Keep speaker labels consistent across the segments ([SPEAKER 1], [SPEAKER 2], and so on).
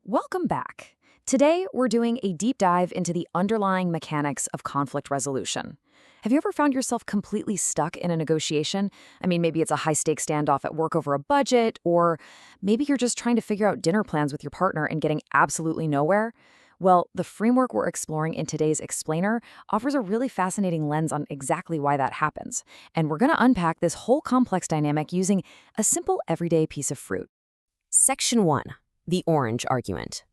[SPEAKER 1] Welcome back. Today, we're doing a deep dive into the underlying mechanics of conflict resolution. Have you ever found yourself completely stuck in a negotiation? I mean, maybe it's a high-stakes standoff at work over a budget, or maybe you're just trying to figure out dinner plans with your partner and getting absolutely nowhere. Well, the framework we're exploring in today's Explainer offers a really fascinating lens on exactly why that happens. And we're going to unpack this whole complex dynamic using a simple everyday piece of fruit.
[SPEAKER 2] Section 1. The orange argument.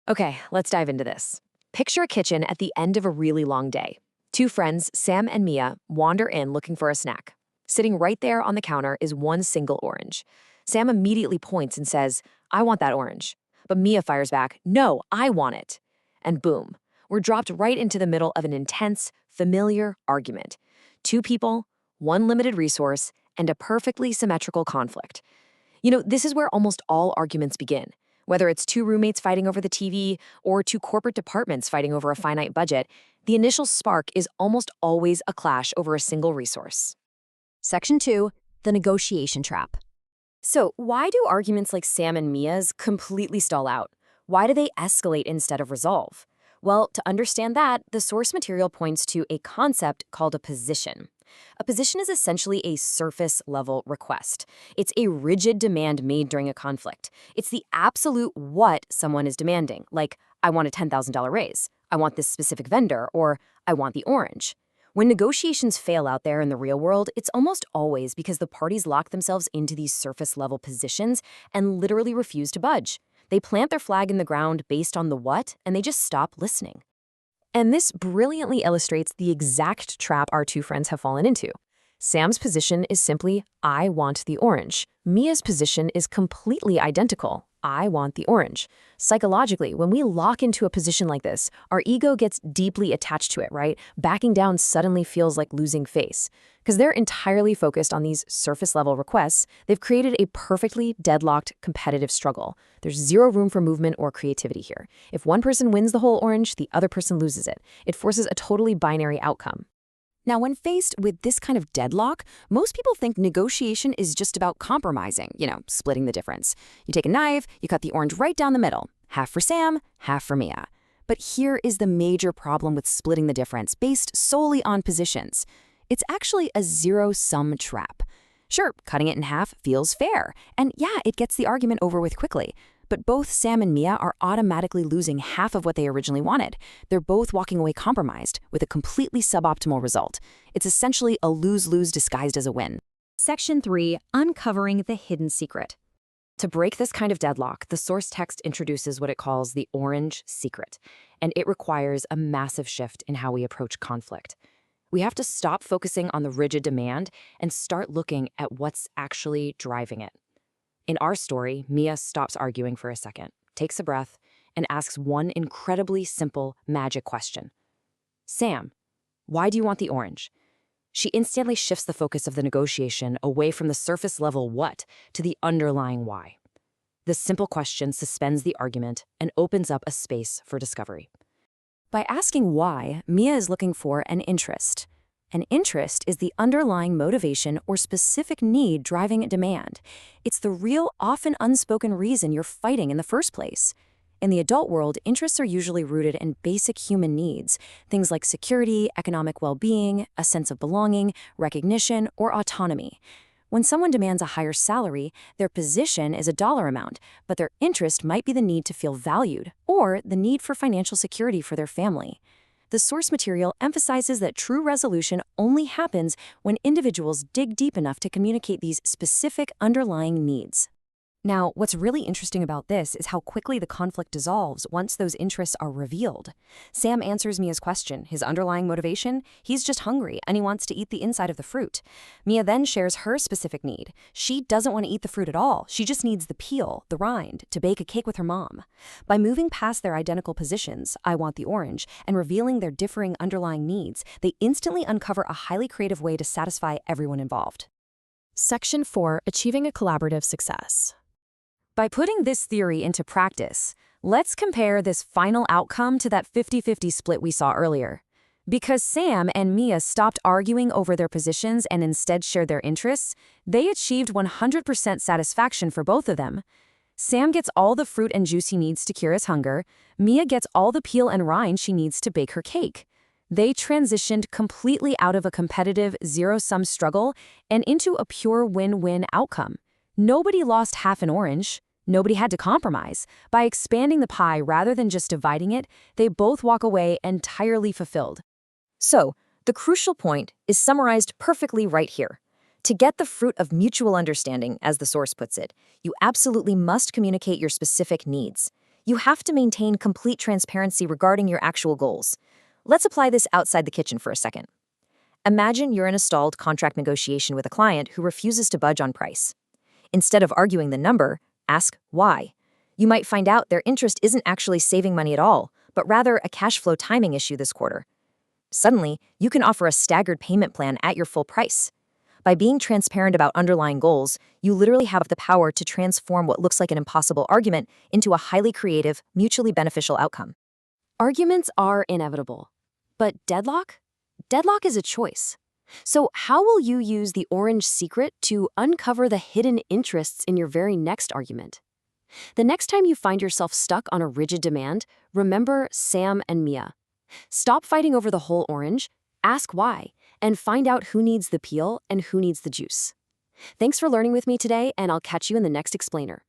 [SPEAKER 1] Okay, let's dive into this. Picture a kitchen at the end of a really long day. Two friends, Sam and Mia, wander in looking for a snack. Sitting right there on the counter is one single orange. Sam immediately points and says, "I want that orange." But Mia fires back, "No, I want it." And boom, we're dropped right into the middle of an intense, familiar argument. Two people, one limited resource, and a perfectly symmetrical conflict. This is where almost all arguments begin. Whether it's two roommates fighting over the TV or two corporate departments fighting over a finite budget, the initial spark is almost always a clash over a single resource.
[SPEAKER 2] Section 2. The negotiation trap.
[SPEAKER 1] So, why do arguments like Sam and Mia's completely stall out? Why do they escalate instead of resolve? Well, to understand that, the source material points to a concept called a position. A position is essentially a surface-level request. It's a rigid demand made during a conflict. It's the absolute what someone is demanding, like, "I want a $10,000 raise," "I want this specific vendor," or "I want the orange." When negotiations fail out there in the real world, it's almost always because the parties lock themselves into these surface-level positions and literally refuse to budge. They plant their flag in the ground based on the what, and they just stop listening. And this brilliantly illustrates the exact trap our two friends have fallen into. Sam's position is simply, "I want the orange." Mia's position is completely identical, "I want the orange." Psychologically, when we lock into a position like this, our ego gets deeply attached to it, right? Backing down suddenly feels like losing face. Because they're entirely focused on these surface-level requests, they've created a perfectly deadlocked competitive struggle. There's zero room for movement or creativity here. If one person wins the whole orange, the other person loses it. It forces a totally binary outcome. Now, when faced with this kind of deadlock, most people think negotiation is just about compromising, splitting the difference. You take a knife, you cut the orange right down the middle, half for Sam, half for Mia. But here is the major problem with splitting the difference based solely on positions. It's actually a zero-sum trap. Sure, cutting it in half feels fair, and yeah, it gets the argument over with quickly. But both Sam and Mia are automatically losing half of what they originally wanted. They're both walking away compromised, with a completely suboptimal result. It's essentially a lose-lose disguised as a win.
[SPEAKER 2] Section 3. Uncovering the hidden secret.
[SPEAKER 1] To break this kind of deadlock, the source text introduces what it calls the orange secret, and it requires a massive shift in how we approach conflict. We have to stop focusing on the rigid demand and start looking at what's actually driving it. In our story, Mia stops arguing for a second, takes a breath, and asks one incredibly simple, magic question. "Sam, why do you want the orange?" She instantly shifts the focus of the negotiation away from the surface-level what to the underlying why. This simple question suspends the argument and opens up a space for discovery. By asking why, Mia is looking for an interest. An interest is the underlying motivation or specific need driving a demand. It's the real, often unspoken reason you're fighting in the first place. In the adult world, interests are usually rooted in basic human needs, things like security, economic well-being, a sense of belonging, recognition, or autonomy. When someone demands a higher salary, their position is a dollar amount, but their interest might be the need to feel valued or the need for financial security for their family. The source material emphasizes that true resolution only happens when individuals dig deep enough to communicate these specific underlying needs. Now, what's really interesting about this is how quickly the conflict dissolves once those interests are revealed. Sam answers Mia's question. His underlying motivation? He's just hungry, and he wants to eat the inside of the fruit. Mia then shares her specific need. She doesn't want to eat the fruit at all. She just needs the peel, the rind, to bake a cake with her mom. By moving past their identical positions, "I want the orange," and revealing their differing underlying needs, they instantly uncover a highly creative way to satisfy everyone involved. Section 4. Achieving a collaborative success. By putting this theory into practice, let's compare this final outcome to that 50-50 split we saw earlier. Because Sam and Mia stopped arguing over their positions and instead shared their interests, they achieved 100% satisfaction for both of them. Sam gets all the fruit and juice he needs to cure his hunger. Mia gets all the peel and rind she needs to bake her cake. They transitioned completely out of a competitive zero-sum struggle and into a pure win-win outcome. Nobody lost half an orange. Nobody had to compromise. By expanding the pie rather than just dividing it, they both walk away entirely fulfilled. So, the crucial point is summarized perfectly right here. To get the fruit of mutual understanding, as the source puts it, you absolutely must communicate your specific needs. You have to maintain complete transparency regarding your actual goals. Let's apply this outside the kitchen for a second. Imagine you're in a stalled contract negotiation with a client who refuses to budge on price. Instead of arguing the number, ask why. You might find out their interest isn't actually saving money at all, but rather a cash flow timing issue this quarter. Suddenly, you can offer a staggered payment plan at your full price. By being transparent about underlying goals, you literally have the power to transform what looks like an impossible argument into a highly creative, mutually beneficial outcome. Arguments are inevitable. But deadlock? Deadlock is a choice. So how will you use the orange secret to uncover the hidden interests in your very next argument? The next time you find yourself stuck on a rigid demand, remember Sam and Mia. Stop fighting over the whole orange, ask why, and find out who needs the peel and who needs the juice. Thanks for learning with me today, and I'll catch you in the next explainer.